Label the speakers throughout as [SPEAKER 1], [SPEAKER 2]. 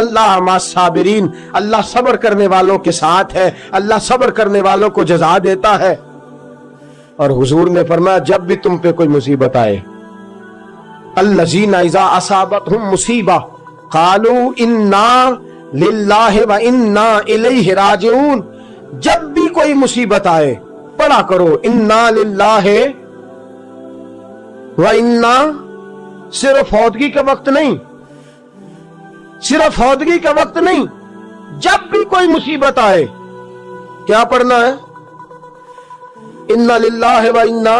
[SPEAKER 1] इन्नल्लाह मस्साबिरीन, अल्लाह सब्र करने वालों के साथ है, अल्लाह सब्र करने वालों को जज़ा देता है। और हुजूर ने फरमाया जब भी तुम पे कोई मुसीबत आए, अल्लज़ीना इज़ा असाबतहुम मुसीबा क़ालू इन्ना लिल्लाहि व इन्ना इलैहि राजिऊन, जब भी कोई मुसीबत आए पढ़ा करो इन्ना लिल्लाहि व इन्ना, सिर्फ फौतगी के वक्त नहीं, सिर्फ फौतगी के वक्त नहीं, जब भी कोई मुसीबत आए क्या पढ़ना है? इन्ना लिल्लाहि व इन्ना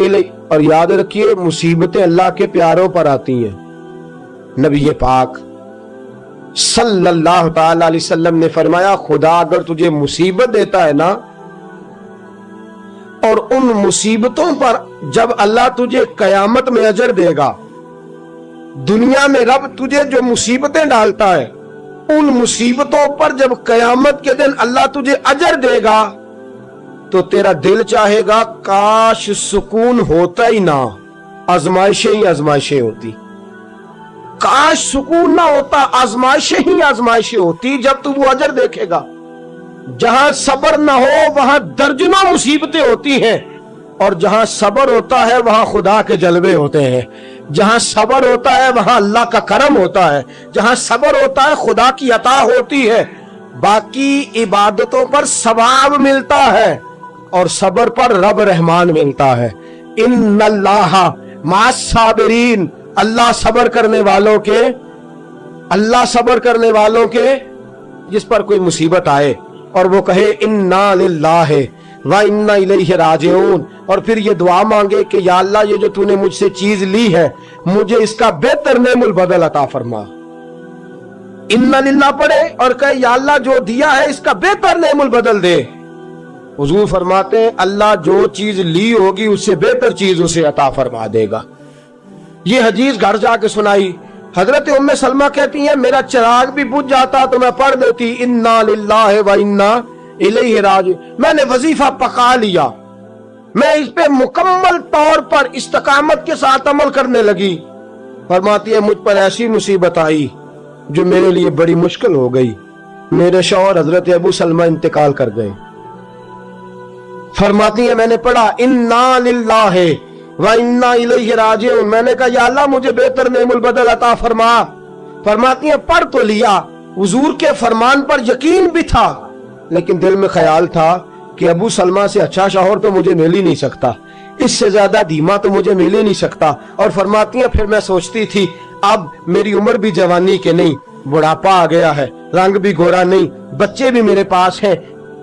[SPEAKER 1] इलैहि। और याद रखिए मुसीबतें अल्लाह के प्यारों पर आती हैं। नबी पाक सल्लल्लाहु ताला अलैहि वसल्लम ने फरमाया खुदा अगर तुझे मुसीबत देता है ना, और उन मुसीबतों पर जब अल्लाह तुझे कयामत में अजर देगा, दुनिया में रब तुझे जो मुसीबतें डालता है उन मुसीबतों पर जब कयामत के दिन अल्लाह तुझे अजर देगा तो तेरा दिल चाहेगा काश सुकून होता ही ना, आजमाइशें ही आजमाइशें होती, काश सुकून ना होता, आजमाइशें ही आजमाइशें होती। जब तू वो अजर देखेगा, जहां सब्र ना हो वहां दर्जनों मुसीबतें होती हैं, और जहां सब्र होता है वहां खुदा के जलवे होते हैं, जहां सब्र होता है वहां अल्लाह का करम होता है, जहां सब्र होता है खुदा की अता होती है। बाकी इबादतों पर सवाब मिलता है और सब्र पर रब रहमान मिलता है। इन्नल्लाह मस्साबिरीन, अल्लाह सब्र करने वालों के, अल्लाह सब्र करने वालों के, जिस पर कोई मुसीबत आए और वो कहे इन्ना लिल्लाहि व इन्ना इलैहि राजिऊन, और फिर ये दुआ मांगे कि या अल्लाह ये जो तूने मुझसे चीज ली है मुझे इसका बेहतर नेमुल बदल अता फरमा। इन्ना लिल्लाह पढ़े और कहे या अल्लाह जो दिया है इसका बेहतर नेमुल बदल दे। हुजूर फरमाते हैं अल्लाह जो चीज ली होगी उससे बेहतर चीज उसे अता फरमा देगा। ये हदीस घर जाके सुनाई, हजरत उम्मे सलमा कहती हैं मेरा चिराग भी बुझ जाता तो मैं पढ़ देती इन्ना लिल्लाहि व इन्ना इलैहि राजिऊन। मैंने वजीफा पका लिया, मैं इस पे मुकम्मल तौर पर इस्तकामत के साथ अमल करने लगी। फरमाती है मुझ पर ऐसी मुसीबत आई जो मेरे लिए बड़ी मुश्किल हो गई, मेरे शौहर हजरत अबू सलमा इंतकाल कर गए। फरमाती है मैंने पढ़ा इन्ना लिल्लाहि व इन्ना इलैहि राजिऊन, मैंने कहा या अल्लाह मुझे बेहतर नेमुल बदल अता फरमा। फरमाती है पढ़ तो लिया, हुजूर के फरमान पर यकीन भी था, लेकिन दिल में ख्याल था कि अबू सलमा से अच्छा शौहर तो मुझे मिल ही नहीं सकता, इससे ज्यादा धीमा तो मुझे मिल ही नहीं सकता। और फरमाती है फिर मैं सोचती थी अब मेरी उम्र भी जवानी के नहीं, बुढ़ापा आ गया है, रंग भी गोरा नहीं, बच्चे भी मेरे पास हैं,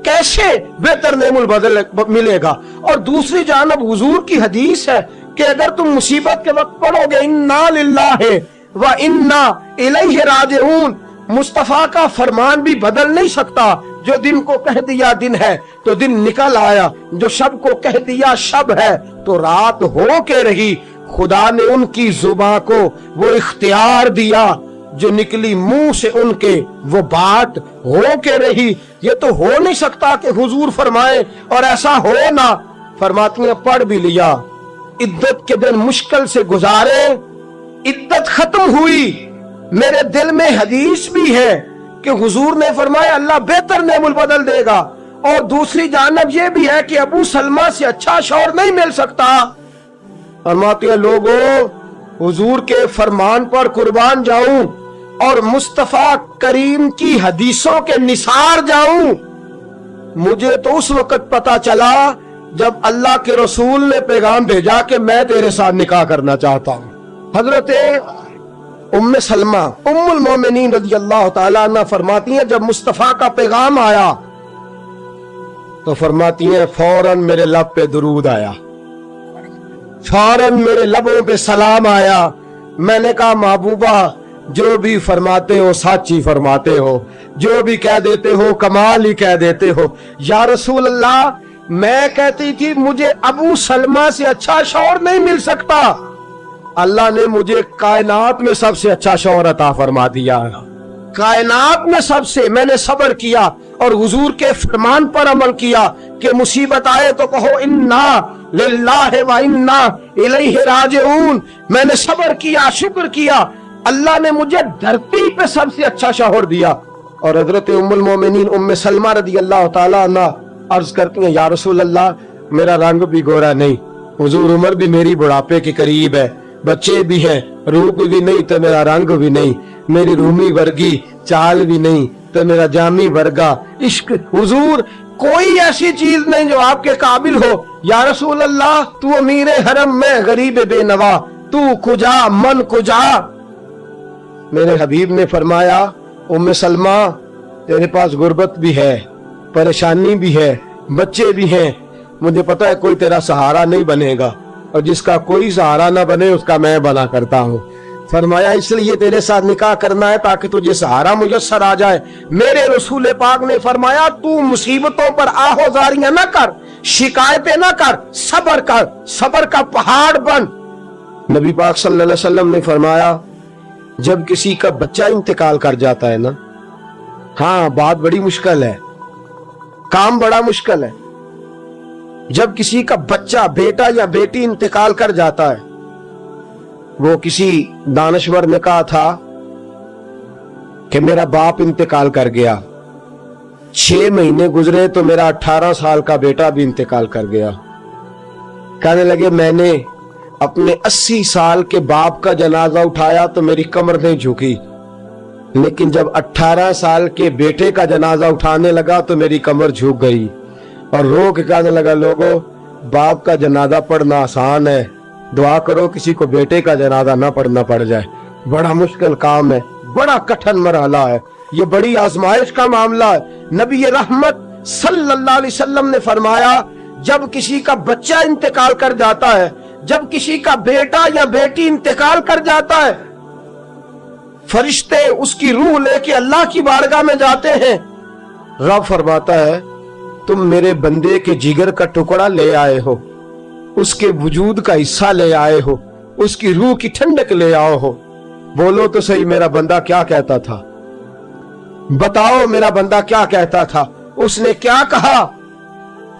[SPEAKER 1] कैसे बेहतर नेमुल बदल मिलेगा। और दूसरी जानब हुजूर की हदीस है कि अगर तुम मुसीबत के वक्त पढ़ोगे इन्ना लिल्लाहि व इन्ना इलैहि राजिऊन, मुस्तफा का फरमान भी बदल नहीं सकता। जो दिन को कह दिया दिन है तो दिन निकल आया, जो शब को कह दिया शब है तो रात हो के रही। खुदा ने उनकी जुबान को वो इख्तियार दिया, जो निकली मुंह से उनके वो बात हो के रही। ये तो हो नहीं सकता कि हुजूर फरमाए और ऐसा हो ना। फरमाती है पढ़ भी लिया, इद्दत के दिन मुश्किल से गुजारे, इद्दत खत्म हुई, मेरे दिल में हदीस भी है कि हुजूर ने फरमाया अल्लाह बेहतर नेमुल बदल देगा। और दूसरी जानब यह भी है कि अबू सलमा से अच्छा शौहर नहीं मिल सकता। फरमाती है लोगों हुजूर के फरमान पर कुर्बान जाऊं और मुस्तफा करीम की हदीसों के निसार जाऊं। मुझे तो उस वक्त पता चला जब अल्लाह के रसूल ने पैगाम भेजा कि मैं तेरे साथ निकाह करना चाहता हूं। हजरत उम्मे सलमा उम्मुल मोमिनीन रज़ियल्लाहु ताला अन्हा फरमाती हैं जब मुस्तफा का पैगाम आया तो फरमाती हैं फौरन मेरे लब पे दुरूद आया, फौरन मेरे लबों पे सलाम आया। मैंने कहा महबूबा जो भी फरमाते हो सच्ची फरमाते हो, जो भी कह देते हो कमाल ही कह देते हो। या रसूल अल्लाह मैं कहती थी मुझे अबू सलमा से अच्छा शौहर नहीं मिल सकता, अल्लाह ने मुझे कायनात में सबसे अच्छा शौहर अता फरमा दिया। कायनात में सबसे मैंने सब्र किया और हुजूर के फरमान पर अमल किया कि मुसीबत आए तो कहो इन्ना लिल्लाहि व इन्ना इलैहि राजिऊन। मैंने सब्र किया, शुक्र किया अल्लाह ने मुझे धरती पे सबसे अच्छा शौहर दिया। और हजरत उम्मुल मोमिनीन उम्मे सलमा रदी अल्लाह ताला अन्हा अर्ज करती हैं, या रसूल अल्लाह, मेरा रंग भी गोरा नहीं, हुजूर उम्र भी मेरी बुढ़ापे के करीब है, बच्चे भी हैं, रूप भी नहीं तो मेरा रंग भी नहीं, मेरी रूमी वर्गी चाल भी नहीं तो मेरा जामी वर्गा इश्क, हुजूर कोई ऐसी चीज नहीं जो आपके काबिल हो। या रसूल अल्लाह, तू अमीर हरम में गरीब बेनवा, तू कुजा मन कुजा। मेरे हबीब ने फरमाया, उम्मे सलमा, तेरे पास गुर्बत भी है, परेशानी भी है, बच्चे भी हैं, मुझे पता है कोई तेरा सहारा नहीं बनेगा, और जिसका कोई सहारा ना बने उसका मैं बना करता हूँ। फरमाया इसलिए तेरे साथ निकाह करना है ताकि तुझे सहारा मुयस्सर आ जाए। मेरे रसूल पाक ने फरमाया, तू मुसीबतों पर आहोजारियां ना कर, शिकायतें ना कर, सब्र कर, सब्र का पहाड़ बन। नबी पाक सल्लल्लाहु अलैहि वसल्लम ने फरमाया, जब किसी का बच्चा इंतकाल कर जाता है ना, हाँ बात बड़ी मुश्किल है, काम बड़ा मुश्किल है। जब किसी का बच्चा, बेटा या बेटी इंतकाल कर जाता है, वो किसी दानश्वर ने कहा था कि मेरा बाप इंतकाल कर गया, 6 महीने गुजरे तो मेरा 18 साल का बेटा भी इंतकाल कर गया। कहने लगे मैंने अपने 80 साल के बाप का जनाजा उठाया तो मेरी कमर नहीं झुकी, लेकिन जब 18 साल के बेटे का जनाजा उठाने लगा तो मेरी कमर झुक गई। और रो के कहने लगा, लोगों, बाप का जनाजा पढ़ना आसान है, दुआ करो किसी को बेटे का जनाजा ना पढ़ना पड़ जाए। बड़ा मुश्किल काम है, बड़ा कठिन मरहला है, ये बड़ी आजमाइश का मामला है। नबी रहमत सल्लल्लाहु अलैहि वसल्लम ने फरमाया, जब किसी का बच्चा इंतकाल कर जाता है, जब किसी का बेटा या बेटी इंतकाल कर जाता है, फरिश्ते उसकी रूह लेके अल्लाह की बारगाह में जाते हैं। रब फरमाता है, तुम मेरे बंदे के जिगर का टुकड़ा ले आए हो, उसके वजूद का हिस्सा ले आए हो, उसकी रूह की ठंडक ले आओ हो। बोलो तो सही, मेरा बंदा क्या कहता था? बताओ मेरा बंदा क्या कहता था? उसने क्या कहा?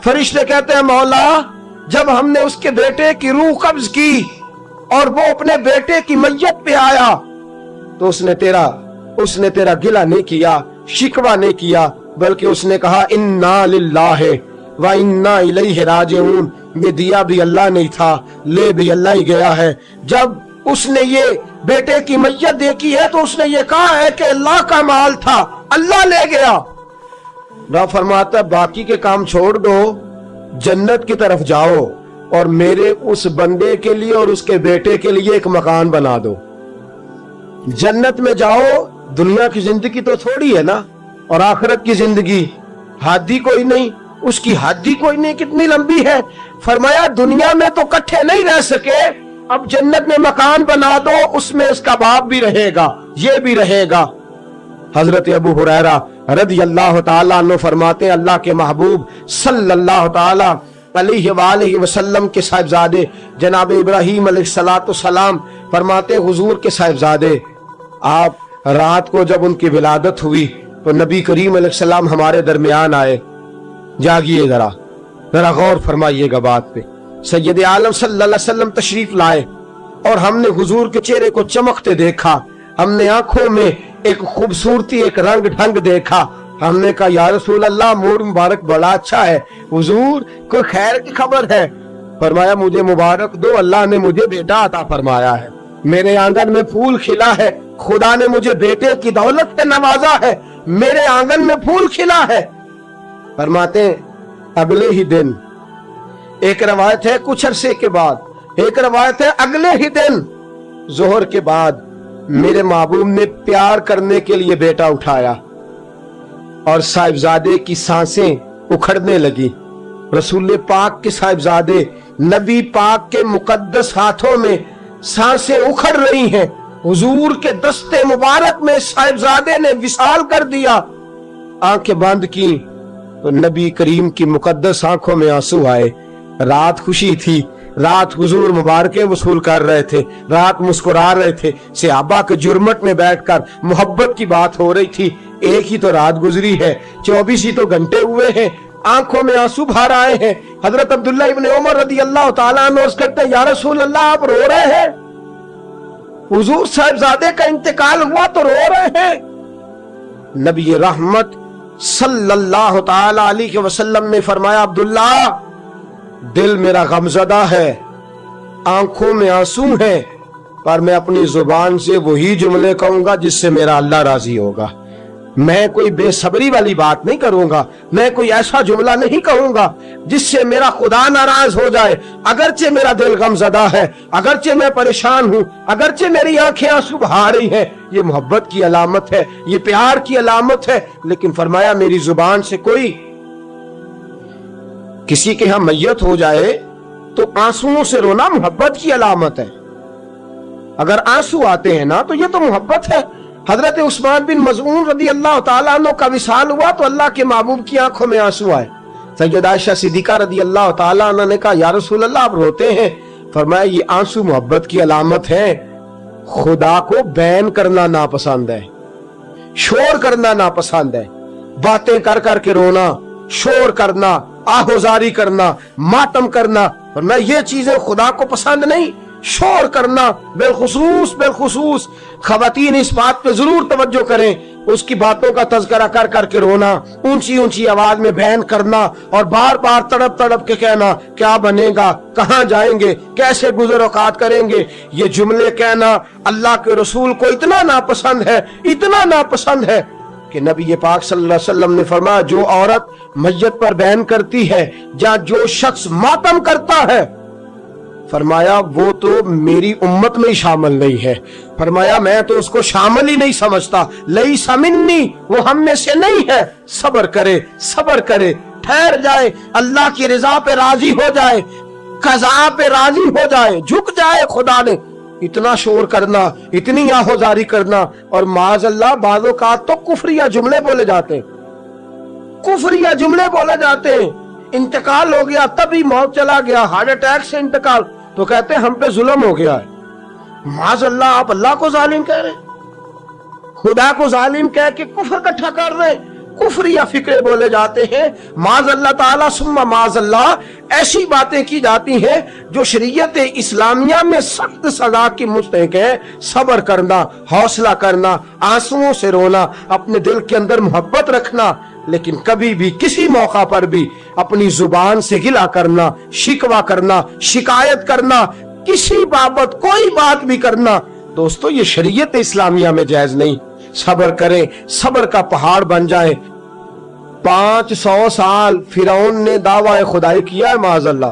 [SPEAKER 1] फरिश्ते कहते हैं, मौला, जब हमने उसके बेटे की रूह कब्ज की और वो अपने बेटे की मैयत पे आया तो उसने तेरा गिला नहीं किया, शिकवा नहीं किया, बल्कि उसने कहा, इन्ना लिल्लाहि व इन्ना इलैहि राजिऊन। ये दिया भी अल्लाह नहीं था, ले भी अल्लाह ही गया है। जब उसने ये बेटे की मैयत देखी है तो उसने ये कहा है कि अल्लाह का माल था, अल्लाह ले गया। रब फरमाता है, बाकी के काम छोड़ दो, जन्नत की तरफ जाओ और मेरे उस बंदे के लिए और उसके बेटे के लिए एक मकान बना दो। जन्नत में जाओ, दुनिया की जिंदगी तो थोड़ी है ना, और आखिरत की जिंदगी हादी कोई नहीं, उसकी हादी कोई नहीं, कितनी लंबी है। फरमाया दुनिया में तो इकट्ठे नहीं रह सके, अब जन्नत में मकान बना दो, उसमें इसका बाप भी रहेगा, ये भी रहेगा। हजरत अबू हुरैरा रदियल्लाहु ताला अन्हु फरमाते, अल्लाह के महबूब सल्लल्लाहु ताला अलैहि वसल्लम के साहिबजादे जनाब इब्राहीम अलैहिस्सलातु सलाम फरमाते, हुजूर के साहिबजादे, आप रात को जब उनकी विलादत हुई तो नबी करीम अलैहिस्सलाम हमारे दरमियान आए। जागिए, जरा गौर फरमाइएगा बात पे। सैयद आलम सल्लल्लाहु अलैहि वसल्लम तशरीफ लाए और हमने हुजूर के चेहरे को चमकते देखा, हमने आंखों में एक खूबसूरती, एक रंग ढंग देखा। हमने कहा, या रसूल अल्लाह, मूड मुबारक बड़ा अच्छा है, हुजूर कोई खैर की खबर है? फरमाया, मुझे मुबारक दो, अल्लाह ने मुझे बेटा अता फरमाया है, मेरे आंगन में फूल खिला है, खुदा ने मुझे बेटे की दौलत से नवाजा है, मेरे आंगन में फूल खिला है। फरमाते अगले ही दिन, एक रवायत है कुछ अरसे के बाद, एक रवायत है अगले ही दिन जोहर के बाद, मेरे महबूब ने प्यार करने के लिए बेटा उठाया और साहिबजादे की सांसें उखड़ने लगी। रसूल पाक के साहिबजादे नबी पाक के मुकद्दस हाथों में सांसें उखड़ रही हैं। हुजूर के दस्ते मुबारक में साहिबजादे ने विसाल कर दिया। आंखें बंद की तो नबी करीम की मुकद्दस आंखों में आंसू आए। रात खुशी थी, रात हुजूर मुबारकें वसूल कर रहे थे, रात मुस्कुरा रहे थे, सहाबा के जुर्मट में बैठकर मोहब्बत की बात हो रही थी। एक ही तो रात गुजरी है, 24 ही तो घंटे हुए हैं, आंखों में आंसू भर आए हैं। हजरत अब्दुल्लाह इब्न उमर रदियल्लाहु ताला अन्हु कहते हैं, या रसूल अल्लाह, आप रो रहे हैं? हुजूर साहिबजादे का इंतकाल हुआ तो रो रहे हैं। नबी रहमत सल्लल्लाहु ताला अलैहि वसल्लम ने फरमाया, अब्दुल्ला दिल मेरा गमज़दा है, आंखों में आंसू है, पर मैं अपनी जुबान से वही जुमले कहूंगा जिससे मेरा अल्लाह राजी होगा। मैं कोई बेसब्री वाली बात नहीं करूंगा, मैं कोई ऐसा जुमला नहीं कहूंगा जिससे मेरा खुदा नाराज हो जाए। अगरचे मेरा दिल गमज़दा है, अगरचे मैं परेशान हूं, अगरचे मेरी आंखें आंसू बहा रही हैं, ये मोहब्बत की अलामत है, ये प्यार की अलामत है। लेकिन फरमाया मेरी जुबान से कोई किसी के यहां मैयत हो जाए तो आंसुओं से रोना मोहब्बत की अलामत है। अगर आंसू आते हैं ना तो ये तो मोहब्बत है। हजरत उस्मान बिन मज़ऊन रदी अल्लाह ताला अन्हु का विसाल हुआ तो अल्लाह के महबूब की आंखों में आंसू आए। सैयदा आयशा सिद्दीका रदी अल्लाह ताला अन्हा ने कहा, या रसूल अल्लाह आप रोते हैं? फरमाया ये आंसू मोहब्बत की अलामत है। खुदा को बैन करना नापसंद है, शोर करना नापसंद है, बातें कर करके रोना, शोर करना, आहोजारी करना, मातम करना, फरमाया ये चीजें खुदा को पसंद नहीं। शोर करना, बिलखुसूस खवातीन इस बात पे जरूर तवज्जो करें, उसकी बातों का तज़किरा कर करके रोना, ऊंची ऊंची आवाज में बयान करना और बार बार तड़प तड़प के कहना क्या बनेगा, कहां जाएंगे, कैसे गुज़र औक़ात करेंगे, ये जुमले कहना अल्लाह के रसूल को इतना नापसंद है, इतना नापसंद है कि नबी पाक सल्लल्लाहु अलैहि वसल्लम ने फरमाया जो औरत मैयत पर बयान करती है या जो शख्स मातम करता है, फरमाया वो तो मेरी उम्मत में ही शामिल नहीं है। फरमाया मैं तो उसको शामिल ही नहीं समझता, लई समिन्नी, वो हम में से नहीं है। सब्र करे, सब्र करे, ठहर जाए, अल्लाह की रजा पे राजी हो जाए, कज़ा पे राजी हो जाए, झुक जाए खुदा ने। इतना शोर करना, इतनी आहोजारी करना, और माज़अल्लाह बाज़ों का तो कुफरिया जुमले बोले जाते, कुफरिया जुमले बोले जाते। इंतकाल हो गया, तभी मौत चला गया, हार्ट अटैक से इंतकाल, तो कहते हैं हम पे जुल्म हो गया है। माज़अल्लाह आप अल्लाह को जालिम कह रहे, खुदा को जालिम कह के कुफर इकट्ठा कर रहे, कुफरिया फिक्रे बोले जाते हैं। माज़अल्लाह ताला सुम्मा माज़अल्लाह ऐसी बातें की जाती हैं जो शरीयत इस्लामिया में सख्त सजा की मुस्तहिक है। सब्र करना, हौसला करना, आंसुओं से रोना, अपने दिल के अंदर मोहब्बत रखना, लेकिन कभी भी किसी मौका पर भी अपनी जुबान से गिला करना, शिकवा करना, शिकायत करना, किसी बाबत कोई बात भी करना, दोस्तों ये शरीयत इस्लामिया में जायज नहीं। सब्र करें, सब्र का पहाड़ बन जाए। 500 साल फिरौन ने दावा खुदाई किया है माज़अल्लाह।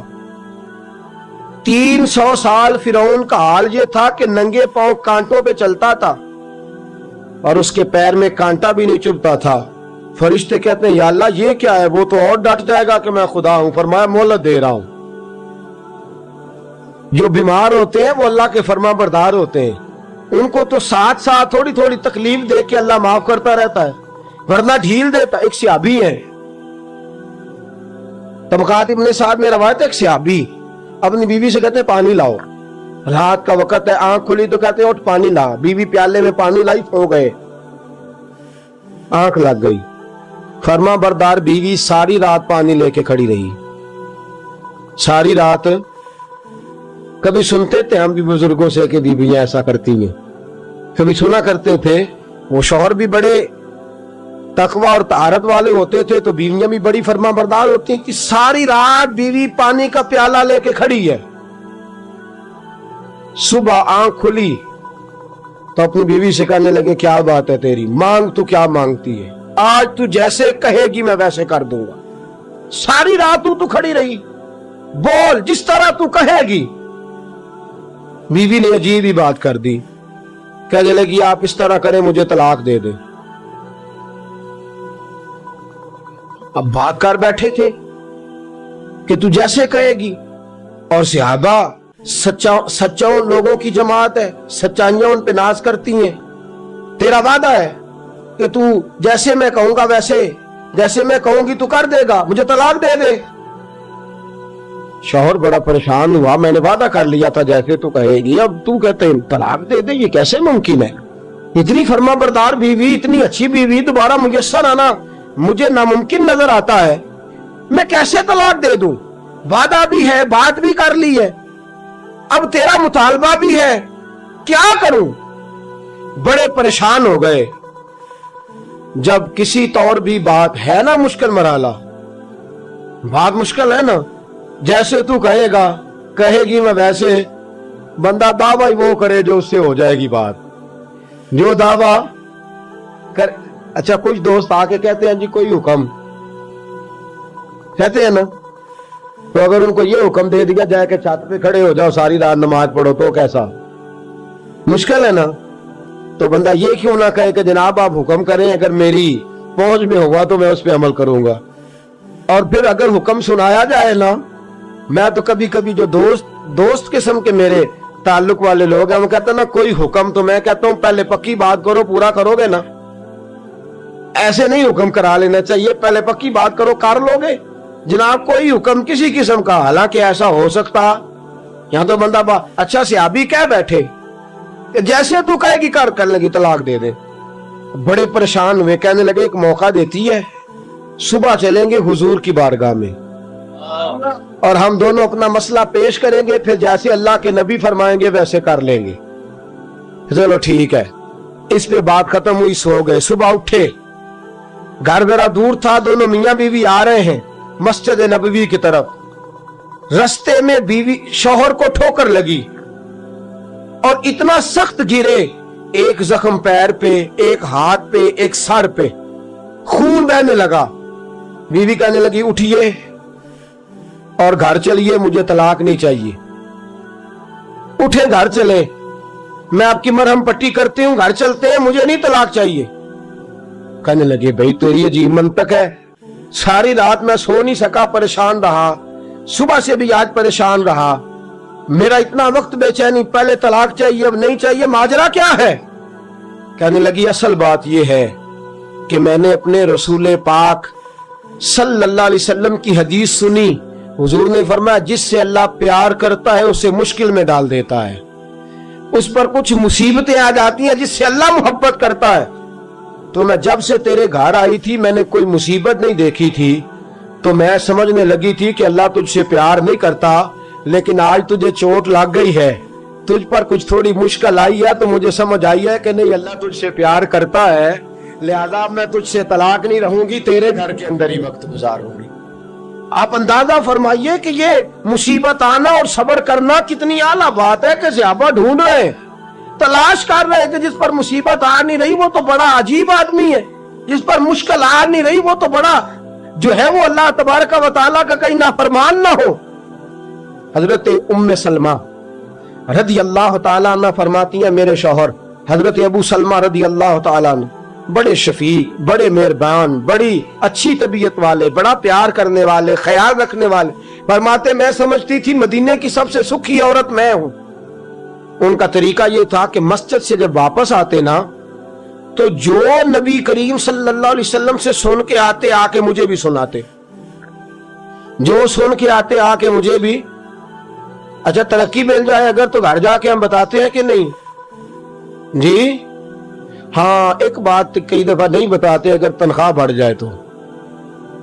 [SPEAKER 1] 300 साल फिरौन का हाल ये था कि नंगे पांव कांटों पे चलता था और उसके पैर में कांटा भी नहीं चुभता था। फरिश्ते कहते हैं या अल्लाह ये क्या है, वो तो और डट जाएगा कि मैं खुदा हूं। फरमाया मोहलत दे रहा हूं। जो बीमार होते हैं वो अल्लाह के फरमा बरदार होते हैं, उनको तो साथ साथ थोड़ी थोड़ी तकलीफ दे के अल्लाह माफ करता रहता है, वरना ढील देता। एक सहाबी है, तबकात इब्ने साद में रवायत है, एक सहाबी अपनी बीवी से कहते हैं पानी लाओ, रात का वक्त है, आंख खुली तो कहते हैं उठ पानी ला। बीवी प्याले में पानी लाई, सो गए, आंख लग गई। फरमा बरदार बीवी सारी रात पानी लेके खड़ी रही, सारी रात। कभी सुनते थे हम भी बुजुर्गों से कि बीवियां ऐसा करती हैं, कभी सुना करते थे। वो शौहर भी बड़े तकवा और तारत वाले होते थे तो बीवियां भी बड़ी फरमा बरदार होती हैं कि सारी रात बीवी पानी का प्याला लेके खड़ी है। सुबह आंख खुली तो अपनी बीवी से कहने लगे क्या बात है तेरी, मांग तू क्या मांगती है, आज तू जैसे कहेगी मैं वैसे कर दूंगा। सारी रात तू खड़ी रही, बोल जिस तरह तू कहेगी। बीवी ने अजीब ही बात कर दी, कहने लगी आप इस तरह करें मुझे तलाक दे दे। अब बात कर बैठे थे कि तू जैसे कहेगी, और सहाबा सच्चाओं लोगों की जमात है, सच्चाइयां उन पे नाज करती हैं। तेरा वादा है कि तू जैसे मैं कहूंगा वैसे, जैसे मैं कहूंगी तू कर देगा, मुझे तलाक दे दे। शौहर बड़ा परेशान हुआ, मैंने वादा कर लिया था जैसे तू कहेगी, अब तू कहते हैं तलाक दे दे, ये कैसे मुमकिन है। इतनी फरमा बरदार बीवी, इतनी अच्छी बीवी दोबारा मुयस्सर आना मुझे नामुमकिन नजर आता है। मैं कैसे तलाक दे दूं, वादा भी है, बात भी कर ली है, अब तेरा मुतालबा भी है, क्या करूं? बड़े परेशान हो गए। जब किसी तौर भी बात है ना मुश्किल मराला, बात मुश्किल है ना, जैसे तू कहेगा कहेगी मैं वैसे, बंदा दावा ही वो करे जो उससे हो जाएगी बात, जो दावा कर। अच्छा कुछ दोस्त आके कहते हैं जी कोई हुक्म, कहते हैं ना, तो अगर उनको ये हुक्म दे दिया जाए कि छत पे खड़े हो जाओ सारी रात नमाज पढ़ो, तो कैसा मुश्किल है ना। तो बंदा ये क्यों ना कहे कि जनाब आप हुक्म करें, अगर मेरी पहुंच में होगा तो मैं उस पर अमल करूंगा। और फिर अगर हुक्म सुनाया जाए ना, मैं तो कभी कभी जो दोस्त किस्म के मेरे ताल्लुक वाले लोग हैं, वो कहते हैं ना कोई हुक्म, तो मैं कहता हूं पहले पक्की बात करो, पूरा करोगे ना। ऐसे नहीं हुक्म करा लेना चाहिए, पहले पक्की बात करो, कर लोगे जनाब कोई हुक्म किसी किस्म का। हालांकि ऐसा हो सकता, यहां तो बंदा अच्छा सहाबी कह बैठे जैसे तू कहेगी कर लगी तलाक दे दे। बड़े परेशान हुए, कहने लगे एक मौका देती है, सुबह चलेंगे हुजूर की बारगाह में और हम दोनों अपना मसला पेश करेंगे, फिर जैसे अल्लाह के नबी फरमाएंगे वैसे कर लेंगे। चलो ठीक है। इस पे बात खत्म हुई, सो गए। सुबह उठे, घर जरा दूर था, दोनों मियां बीवी आ रहे हैं मस्जिद नबवी की तरफ। रास्ते में बीवी शौहर को ठोकर लगी और इतना सख्त गिरे, एक जख्म पैर पे, एक हाथ पे, एक सर पे, खून बहने लगा। बीवी कहने लगी उठिए और घर चलिए, मुझे तलाक नहीं चाहिए। उठे, घर चले, मैं आपकी मरहम पट्टी करती हूं, घर चलते हैं, मुझे नहीं तलाक चाहिए। कहने लगे भाई तेरी अजीब मंतक है, सारी रात मैं सो नहीं सका, परेशान रहा, सुबह से भी आज परेशान रहा, मेरा इतना वक्त बेचैनी, पहले तलाक चाहिए अब नहीं चाहिए, माजरा क्या है? कहने लगी असल बात यह है कि मैंने अपने रसूल पाक सल्लल्लाहु अलैहि वसल्लम की हदीस सुनी, हुजूर ने फरमाया जिससे अल्लाह प्यार करता है उसे मुश्किल में डाल देता है, उस पर कुछ मुसीबतें आ जाती हैं जिससे अल्लाह मोहब्बत करता है। तो मैं जब से तेरे घर आई थी मैंने कोई मुसीबत नहीं देखी थी, तो मैं समझने लगी थी कि अल्लाह तुझसे प्यार नहीं करता, लेकिन आज तुझे चोट लग गई है, तुझ पर कुछ थोड़ी मुश्किल आई है, तो मुझे समझ आई है कि नहीं अल्लाह तुझसे प्यार करता है, लिहाजा मैं तुझसे तलाक नहीं रहूंगी, तेरे घर के अंदर ही वक्त गुजारूंगी। आप अंदाजा फरमाइए कि ये मुसीबत आना और सब्र करना कितनी आला बात है कि सहाबा ढूंढ रहे हैं, तलाश कर रहे हैं कि जिस पर मुसीबत आ नहीं रही वो तो बड़ा अजीब आदमी है, जिस पर मुश्किल आ नहीं रही वो तो बड़ा जो है वो अल्लाह तबारक व तआला का कहीं नाफरमान ना हो। हजरत उम्मे सलमा रदी अल्लाह तआला अन्हा फरमाती है, मेरे शौहर हजरत अबू सलमा रदी अल्लाह तआला अन्हु बड़े शफीक, बड़े मेहरबान, बड़ी अच्छी तबीयत वाले, बड़ा प्यार करने वाले, ख्याल रखने वाले, फरमाते मैं समझती थी मदीने की सबसे सुखी औरत मैं हूं। उनका तरीका ये था कि मस्जिद से जब वापस आते ना, तो जो नबी करीम सल्लल्लाहु अलैहि वसल्लम से सुन के आते आके मुझे भी सुनाते, जो सुन के आते आके मुझे भी। अच्छा तरक्की मिल जाए अगर तो घर जाके हम बताते हैं कि नहीं जी? हाँ, एक बात कई दफा नहीं बताते, अगर तनख्वाह बढ़ जाए तो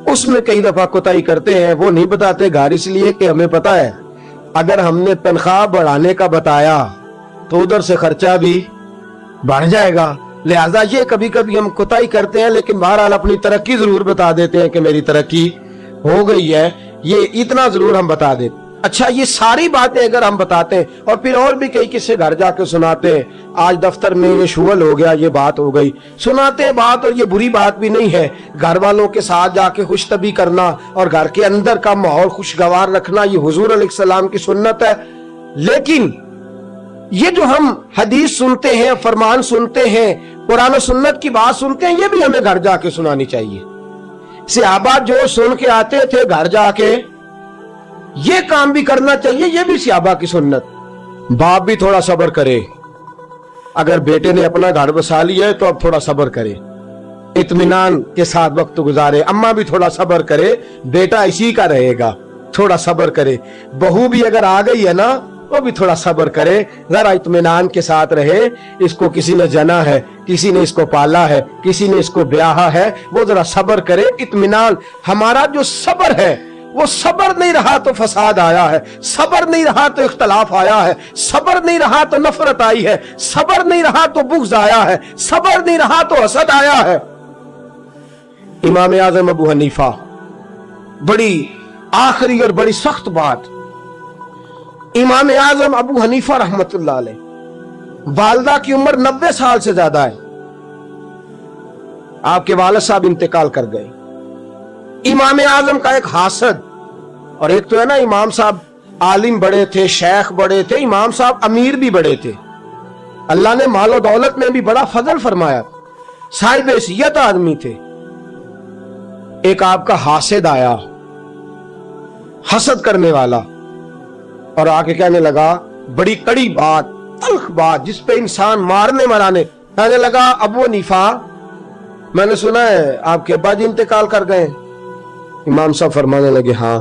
[SPEAKER 1] उसमें कई दफा कोताही करते हैं, वो नहीं बताते घर, इसलिए कि हमें पता है अगर हमने तनख्वाह बढ़ाने का बताया तो उधर से खर्चा भी बढ़ जाएगा, लिहाजा ये कभी कभी हम कोताही करते हैं, लेकिन बहरहाल अपनी तरक्की जरूर बता देते हैं कि मेरी तरक्की हो गई है, ये इतना जरूर हम बता देते। अच्छा ये सारी बातें अगर हम बताते हैं और फिर और भी कई किस्से घर जाके सुनाते हैं, आज दफ्तर में ये शुगल हो गया, ये बात हो गई, सुनाते हैं बात, और ये बुरी बात भी नहीं है, घर वालों के साथ जाके खुशतबी करना और घर के अंदर का माहौल खुशगवार रखना, ये हुजूर अलैहिस्सलाम की सुन्नत है। लेकिन ये जो हम हदीस सुनते हैं, फरमान सुनते हैं, कुरान और सुन्नत की बात सुनते हैं, ये भी हमें घर जाके सुनानी चाहिए। सहाबा जो सुन के आते थे घर जाके ये काम भी करना चाहिए, ये भी सहाबा की सुन्नत। बाप भी थोड़ा सब्र करे, अगर बेटे ने अपना घर बसा लिया है तो अब थोड़ा सब्र करे, इत्मीनान के साथ वक्त गुजारे। अम्मा भी थोड़ा सब्र करे, बेटा इसी का रहेगा, थोड़ा सब्र करे। बहू भी अगर आ गई है ना वो भी थोड़ा सब्र करे, जरा इत्मीनान के साथ रहे, इसको किसी ने जना है, किसी ने इसको पाला है, किसी ने इसको ब्याहा है, वो जरा सब्र करे, इत्मीनान। हमारा जो सब्र है وہ صبر نہیں رہا تو فساد آیا ہے، صبر نہیں رہا تو اختلاف آیا ہے، صبر نہیں رہا تو نفرت آئی ہے، صبر نہیں رہا تو بغض آیا ہے، صبر نہیں رہا تو حسد آیا ہے۔ امام اعظم ابو حنیفہ، بڑی آخری اور بڑی سخت بات، امام اعظم ابو حنیفہ رحمت اللہ علیہ، والدہ کی عمر 90 سال سے زیادہ ہے، آپ کے والد صاحب انتقال کر گئے۔ امام اعظم کا ایک حاسد، اور ایک تو ہے نا امام صاحب عالم بڑے تھے، شیخ بڑے تھے، امام صاحب امیر بھی بڑے تھے، اللہ نے مال و دولت میں بھی بڑا فضل فرمایا، صاحب حیثیت آدمی تھے۔ ایک آپ کا حاسد آیا، حسد کرنے والا، اور آ کے کہنے لگا بڑی کڑی بات، تلخ بات، جس پہ انسان مارنے مرانے، کہنے لگا ابو حنیفہ میں نے سنا ہے آپ کے ابا جی انتقال کر گئے۔ امام صاحب فرمانے لگے ہاں۔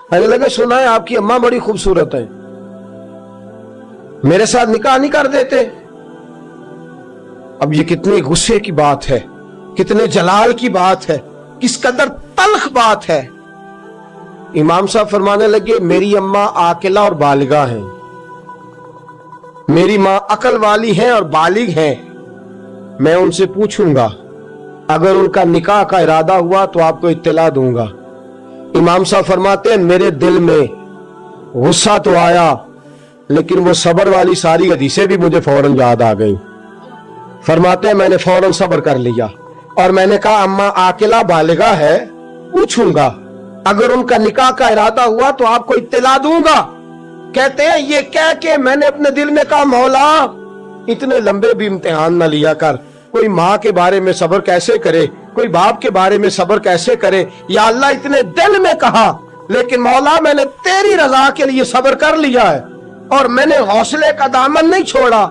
[SPEAKER 1] کہنے لگے سنا ہے آپ کی اماں بڑی خوبصورت ہے، میرے ساتھ نکاح نہیں کر دیتے؟ اب یہ کتنی غصے کی بات ہے، کتنے جلال کی بات ہے، کس قدر تلخ بات ہے۔ امام صاحب فرمانے لگے میری اماں عاقلہ اور بالغہ ہیں، میری ماں عقل والی ہیں اور بالغ ہیں، میں ان سے پوچھوں گا، اگر ان کا نکاح کا ارادہ ہوا تو آپ کو اطلاع دوں گا۔ امام صاحب فرماتے ہیں میرے دل میں غصہ تو آیا، لیکن وہ صبر والی ساری حدیثیں بھی مجھے فوراً یاد آ گئی۔ فرماتے ہیں میں نے فوراً صبر کر لیا، اور میں نے کہا اماں عاقلہ بالغہ ہے، پوچھوں گا، اگر ان کا نکاح کا ارادہ ہوا تو آپ کو اطلاع دوں گا۔ کہتے ہیں یہ کہہ کے میں نے اپنے دل میں کہا مولا اتنے لمبے بھی امتحان نہ لیا کر، کوئی ماں کے بارے میں صبر کیسے کرے، کوئی باپ کے بارے میں صبر کیسے کرے، یا اللہ اتنے دل میں کہا، لیکن مولا میں نے تیری رضا کے لیے صبر کر لیا ہے، اور میں نے حوصلے کا دامن نہیں چھوڑا۔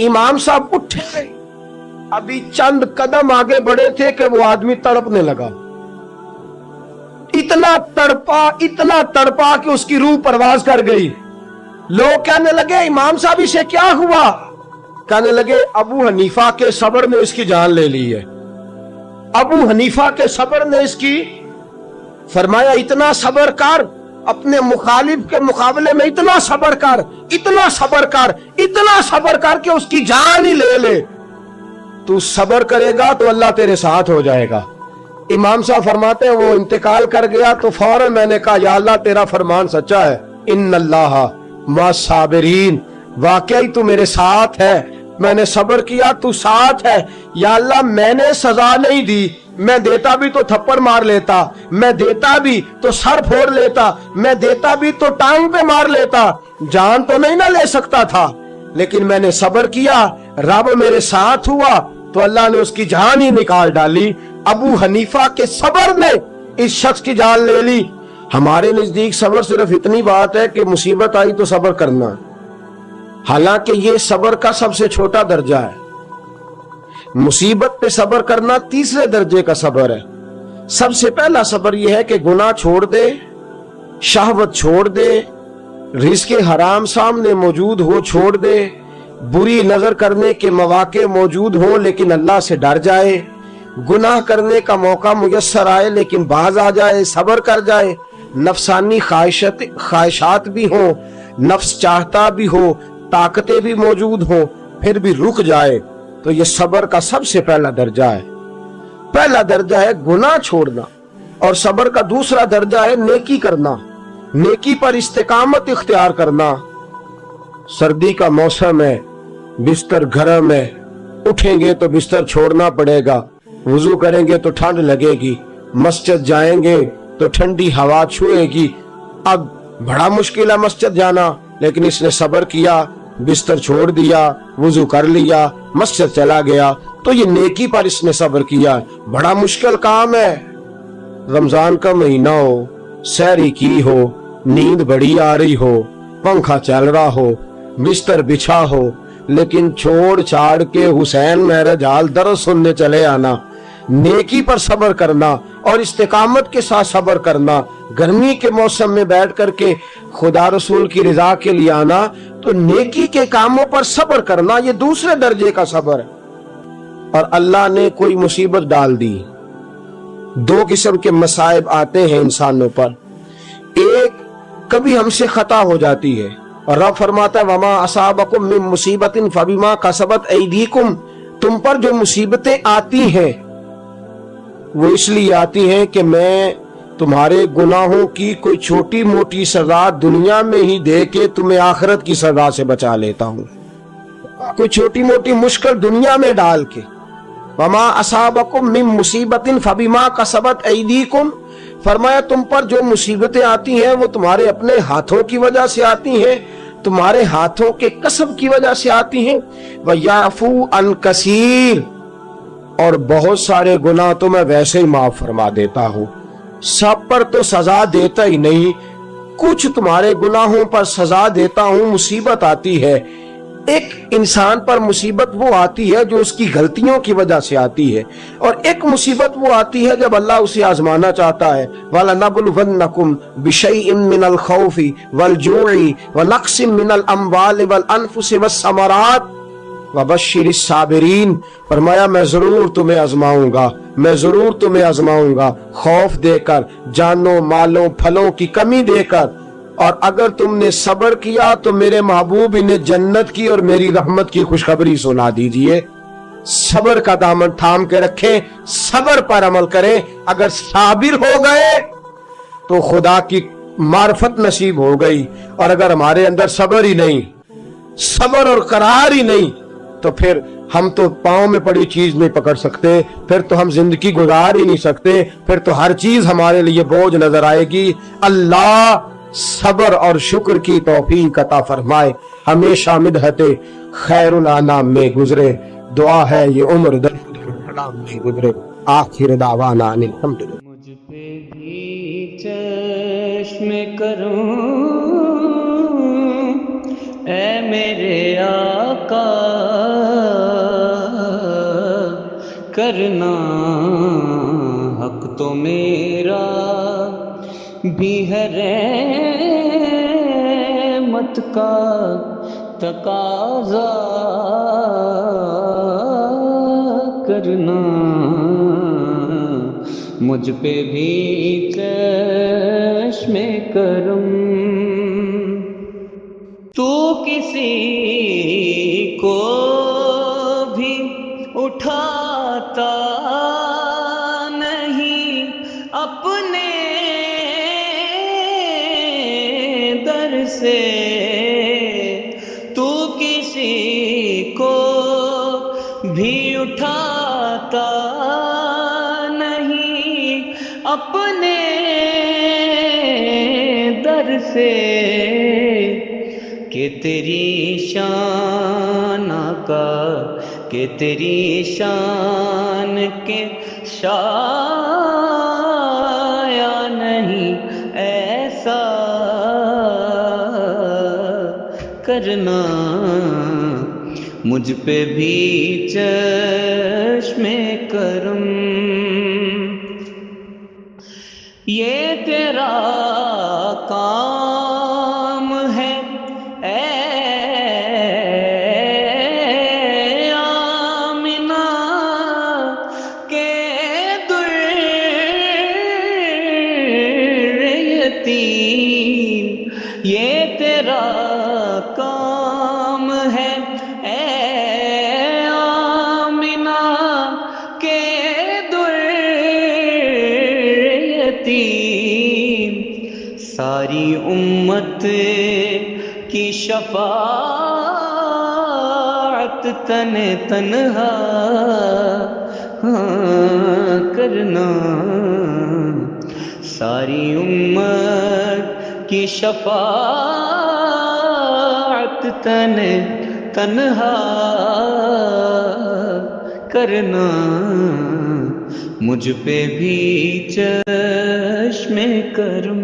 [SPEAKER 1] امام صاحب اٹھے، ابھی چند قدم آگے بڑھے تھے کہ وہ آدمی تڑپنے لگا، اتنا تڑپا کہ اس کی روح پرواز کر گئی۔ لوگ کہنے لگے امام صاحب اسے کیا ہوا؟ کہنے لگے ابو حنیفہ کے صبر نے اس کی جان لے لی ہے، ابو حنیفہ کے صبر نے اس کی، فرمایا اتنا صبر کر، اپنے مخالف کے مقابلے میں اتنا صبر کر، اتنا صبر کر، اتنا صبر کر کہ اس کی جان ہی لے لے۔ تو صبر کرے گا تو اللہ تیرے ساتھ ہو جائے گا۔ امام صاحب فرماتے ہیں وہ انتقال کر گیا تو فوراً میں نے کہا یا اللہ تیرا فرمان سچا ہے، ان اللہ مع الصابرین، واقعی تو میرے ساتھ ہے، میں نے صبر کیا تو ساتھ ہے۔ یا اللہ میں نے سزا نہیں دی، میں دیتا بھی تو تھپڑ مار لیتا، میں دیتا بھی تو سر پھوڑ لیتا، میں دیتا بھی تو ٹانگ پہ مار لیتا، جان تو نہیں نہ لے سکتا تھا، لیکن میں نے صبر کیا، رب میرے ساتھ ہوا تو اللہ نے اس کی جان ہی نکال ڈالی۔ ابو حنیفہ کے صبر نے اس شخص کی جان لے لی۔ ہمارے نزدیک صبر صرف اتنی بات ہے کہ مصیبت آئی تو صبر کرنا، حالانکہ یہ صبر کا سب سے چھوٹا درجہ ہے۔ مصیبت پہ صبر کرنا تیسرے درجے کا صبر ہے۔ سب سے پہلا صبر یہ ہے کہ گناہ چھوڑ دے، شہوت چھوڑ دے، رزق حرام سامنے موجود ہو چھوڑ دے، بری نظر کرنے کے مواقع موجود ہوں لیکن اللہ سے ڈر جائے، گناہ کرنے کا موقع میسر آئے لیکن باز آ جائے، صبر کر جائے، نفسانی خواہشات بھی ہوں، نفس چاہتا بھی ہو، طاقتیں بھی موجود ہوں، پھر بھی رک جائے، تو یہ صبر کا سب سے پہلا درجہ ہے۔ پہلا درجہ ہے گناہ چھوڑنا، اور صبر کا دوسرا درجہ ہے نیکی کرنا، نیکی پر استقامت اختیار کرنا۔ سردی کا موسم ہے، بستر گرم ہے، اٹھیں گے تو بستر چھوڑنا پڑے گا، وضو کریں گے تو ٹھنڈ لگے گی، مسجد جائیں گے تو ٹھنڈی ہوا چھوئے گی۔ اب بڑا مشکل ہے مسجد جانا، لیکن اس نے صبر کیا، بستر چھوڑ دیا، وضو کر لیا، مسجد چلا گیا، تو یہ نیکی پر اس نے صبر کیا۔ بڑا مشکل کام ہے، رمضان کا مہینہ ہو، سحری کی ہو، نیند بڑی آ رہی ہو، پنکھا چل رہا ہو، بستر بچھا ہو، لیکن چھوڑ چھاڑ کے حسین میرے جال درس سننے چلے آنا، نیکی پر صبر کرنا اور استقامت کے ساتھ صبر کرنا، گرمی کے موسم میں بیٹھ کر کے خدا رسول کی رضا کے لیے آنا، تو نیکی کے کاموں پر صبر کرنا، یہ دوسرے درجے کا صبر ہے۔ اور اللہ نے کوئی مصیبت ڈال دی، دو قسم کے مصائب آتے ہیں انسانوں پر، ایک کبھی ہم سے خطا ہو جاتی ہے اور رب فرماتا ہے وما اصابکم من مصیبت فبما کسبت ایدیکم، تم پر جو مصیبتیں آتی ہیں وہ اس لیے آتی ہیں کہ میں تمہارے گناہوں کی کوئی چھوٹی موٹی سزا دنیا میں ہی دے کے تمہیں آخرت کی سزا سے بچا لیتا ہوں، کوئی چھوٹی موٹی مشکل دنیا میں ڈال کے۔ وما اصابکم من مصیبت فبما کسبت ایدیکم، فرمایا تم پر جو مصیبتیں آتی ہیں وہ تمہارے اپنے ہاتھوں کی وجہ سے آتی ہیں، تمہارے ہاتھوں کے کسب کی وجہ سے آتی ہیں۔ وَيَعْفُو عَنْ كَثِيرٍ، اور بہت سارے گناہ تو میں ویسے ہی معاف فرما دیتا ہوں، سب پر تو سزا دیتا ہی نہیں، کچھ تمہارے گناہوں پر سزا دیتا ہوں۔ مصیبت آتی ہے، ایک انسان پر مصیبت وہ آتی ہے جو اس کی غلطیوں کی وجہ سے آتی ہے، اور ایک مصیبت وہ آتی ہے جب اللہ اسے آزمانا چاہتا ہے۔ وَلَنَبْلُوَنَّكُمْ بِشَيْءٍ مِّنَ الْخَوْفِ وَالْجُوعِ وَنَقْصٍ مِّنَ الْأَمْوَالِ وَالْأَنفُسِ وَالثَّمَرَاتِ وَبَشِّرِ الصَّابِرِينَ، فرمایا میں ضرور تمہیں آزماؤں گا، میں ضرور تمہیں آزماؤں گا، خوف دے کر، جانوں مالوں پھلوں کی کمی دے کر، اور اگر تم نے صبر کیا تو میرے محبوب انہیں جنت کی اور میری رحمت کی خوشخبری سنا دیجئے۔ صبر کا دامن تھام کے رکھیں، صبر پر عمل کریں، اگر صابر ہو گئے تو خدا کی معرفت نصیب ہو گئی، اور اگر ہمارے اندر صبر ہی نہیں، صبر اور قرار ہی نہیں، تو پھر ہم تو پاؤں میں پڑی چیز نہیں پکڑ سکتے، پھر تو ہم زندگی گزار ہی نہیں سکتے، پھر تو ہر چیز ہمارے لیے بوجھ نظر آئے گی۔ اللہ صبر اور شکر کی توفیق عطا فرمائے، ہمیشہ مدحت خیر الانام میں گزرے، دعا ہے یہ عمر درود السلام میں گزرے۔ آخر دعوانا ان الحمدللہ۔
[SPEAKER 2] مجھ پہ بھی چشم کروں اے میرے آقا، کرنا حق تو میرا بھی ہے رحمت کا تقاضا، کرنا مجھ پہ بھی چشم کرم۔ تو کسی کو بھی اٹھاتا نہیں اپنے در سے، تو کسی کو بھی اٹھاتا نہیں اپنے در سے، کہ تیری شان آقا، کہ تیری شان کے شایع نہیں ایسا، کرنا مجھ پہ بھی چشم کرم۔ یہ تیرا کام ہے اے آمنہ کے در یتیم، یہ تیرا کام ہے اے آمنہ کے در یتیم، ساری امت کی شفاعت تن تنہا کرنا، ساری امت کی شفاعت تن تنہا کرنا، مجھ پہ بھی چشم کرم۔